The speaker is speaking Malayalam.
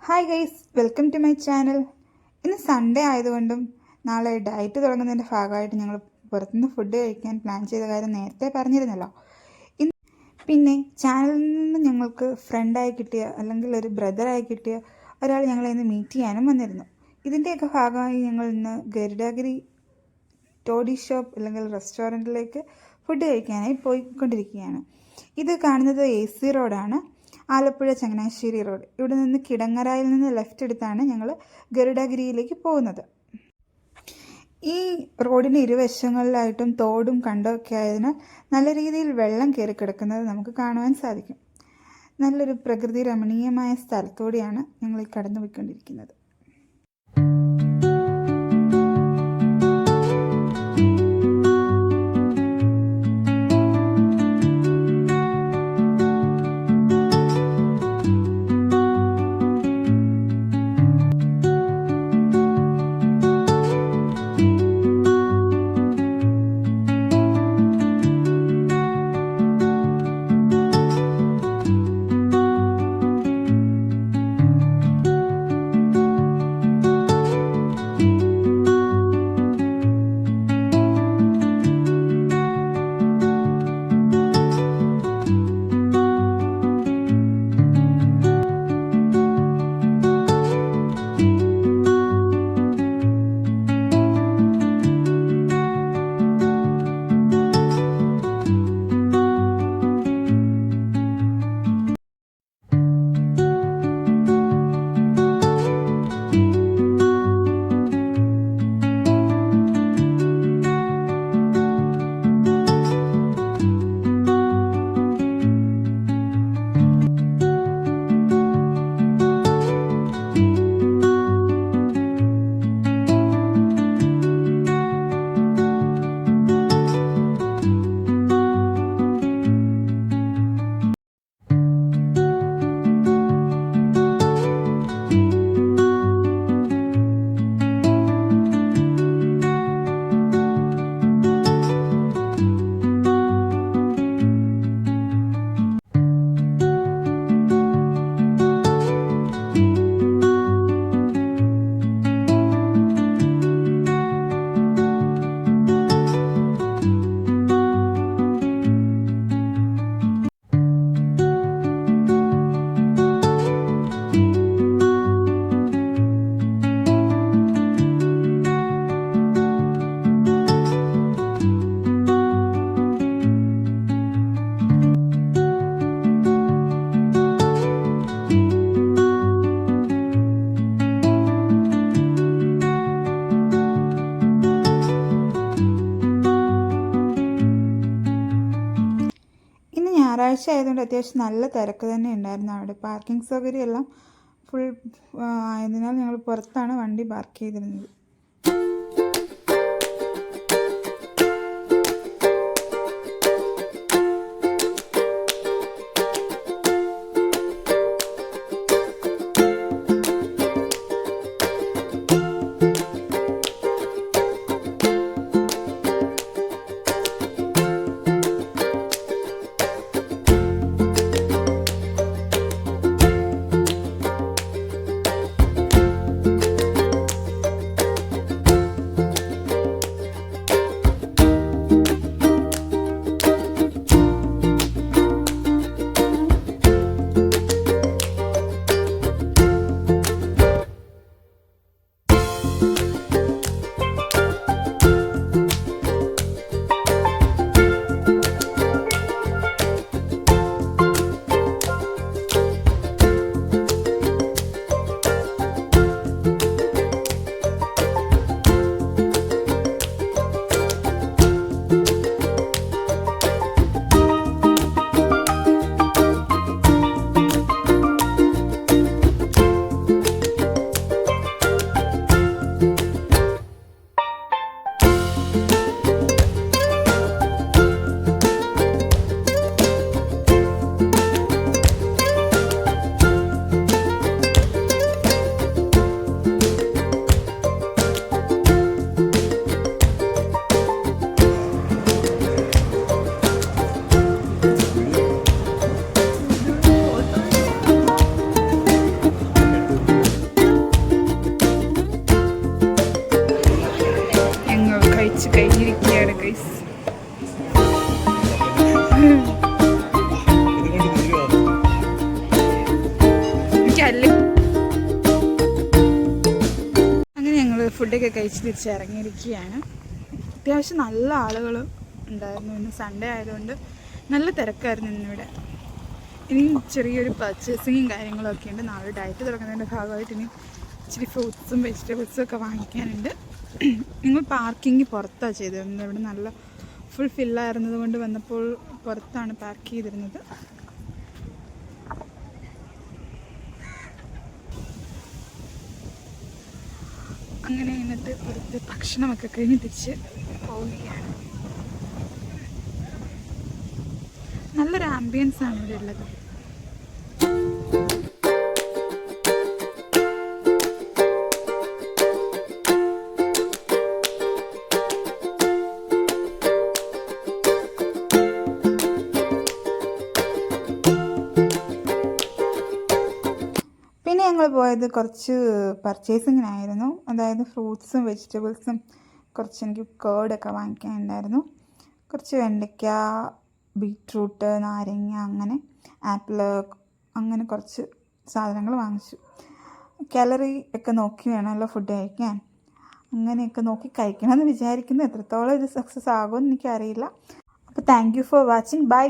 Hi guys, welcome to my channel. ഇന്ന് സൺഡേ ആയതുകൊണ്ടും നാളെ ഡയറ്റ് തുടങ്ങുന്നതിൻ്റെ ഭാഗമായിട്ട് ഞങ്ങൾ പുറത്തുനിന്ന് ഫുഡ് കഴിക്കാൻ പ്ലാൻ ചെയ്ത കാര്യം നേരത്തെ പറഞ്ഞിരുന്നല്ലോ. പിന്നെ ചാനലിൽ നിന്ന് ഞങ്ങൾക്ക് ഫ്രണ്ടായി കിട്ടിയ അല്ലെങ്കിൽ ഒരു ബ്രദറായി കിട്ടിയ ഒരാൾ ഞങ്ങളെ ഇന്ന് മീറ്റ് ചെയ്യാനും വന്നിരുന്നു. ഇതിൻ്റെയൊക്കെ ഭാഗമായി ഞങ്ങൾ ഇന്ന് ഗരുഡഗിരി ടോഡി ഷോപ്പ് അല്ലെങ്കിൽ റെസ്റ്റോറൻറ്റിലേക്ക് ഫുഡ് കഴിക്കാനായി പോയിക്കൊണ്ടിരിക്കുകയാണ്. ഇത് കാണുന്നത് AC റോഡാണ്, ആലപ്പുഴ ചങ്ങനാശ്ശേരി റോഡ്. ഇവിടെ നിന്ന് കിടങ്ങറായിൽ നിന്ന് ലെഫ്റ്റ് എടുത്താണ് ഞങ്ങൾ ഗരുഡഗിരിയിലേക്ക് പോകുന്നത്. ഈ റോഡിൻ്റെ ഇരുവശങ്ങളിലായിട്ടും തോടും കണ്ടമൊക്കെ ആയതിനാൽ നല്ല രീതിയിൽ വെള്ളം കയറി കിടക്കുന്നത് നമുക്ക് കാണുവാൻ സാധിക്കും. നല്ലൊരു പ്രകൃതി രമണീയമായ സ്ഥലത്തൂടെയാണ് ഞങ്ങൾ ഈ കടന്നു പോയിക്കൊണ്ടിരിക്കുന്നത്. ഞായറാഴ്ച ആയതുകൊണ്ട് അത്യാവശ്യം നല്ല തിരക്ക് തന്നെ ഉണ്ടായിരുന്നു. അവിടെ പാർക്കിംഗ് സൗകര്യം എല്ലാം ഫുൾ ആയതിനാൽ ഞങ്ങൾ പുറത്താണ് വണ്ടി പാർക്ക് ചെയ്തിരുന്നത്. അങ്ങനെ ഞങ്ങൾ ഫുഡൊക്കെ കഴിച്ച് തിരിച്ചിറങ്ങിയിരിക്കുകയാണ്. അത്യാവശ്യം നല്ല ആളുകൾ ഉണ്ടായിരുന്നു. ഇന്ന് സൺഡേ ആയതുകൊണ്ട് നല്ല തിരക്കായിരുന്നു ഇന്നിവിടെ. ഇനി ചെറിയൊരു പർച്ചേസിങ്ങും കാര്യങ്ങളൊക്കെ ഉണ്ട്. നാളെ ഡയറ്റ് തുടങ്ങുന്നതിൻ്റെ ഭാഗമായിട്ട് ഇനി ഇച്ചിരി ഫ്രൂട്ട്സും വെജിറ്റബിൾസും ഒക്കെ വാങ്ങിക്കാനുണ്ട്. ഞങ്ങൾ പാർക്കിങ് പുറത്താണ് ചെയ്തിരുന്നത്. ഇവിടെ നല്ല ഫുൾ ഫില്ലായിരുന്നത് കൊണ്ട് വന്നപ്പോൾ പുറത്താണ് പാർക്ക് ചെയ്തിരുന്നത്. അങ്ങനെ ഇന്നത്തെ പുറത്ത് ഭക്ഷണമൊക്കെ കഴിഞ്ഞ് തിരിച്ച് പോവുകയാണ്. നല്ലൊരു ആംബിയൻസ് ആണ് ഇവിടെ ഉള്ളത്. പിന്നെ ഞങ്ങൾ പോയത് കുറച്ച് പർച്ചേസിങ്ങിനായിരുന്നു. അതായത് ഫ്രൂട്ട്സും വെജിറ്റബിൾസും കുറച്ച് എനിക്ക് കേർഡൊക്കെ വാങ്ങിക്കാനുണ്ടായിരുന്നു. കുറച്ച് വെണ്ടയ്ക്ക, ബീട്രൂട്ട്, നാരങ്ങ, അങ്ങനെ ആപ്പിൾ, അങ്ങനെ കുറച്ച് സാധനങ്ങൾ വാങ്ങിച്ചു. കാലറി ഒക്കെ നോക്കി വേണമല്ലോ ഫുഡ് കഴിക്കാൻ. അങ്ങനെയൊക്കെ നോക്കി കഴിക്കണമെന്ന് വിചാരിക്കുന്നു. എത്രത്തോളം ഇത് സക്സസ് ആകുമെന്ന് എനിക്കറിയില്ല. അപ്പോൾ thank you for watching. By.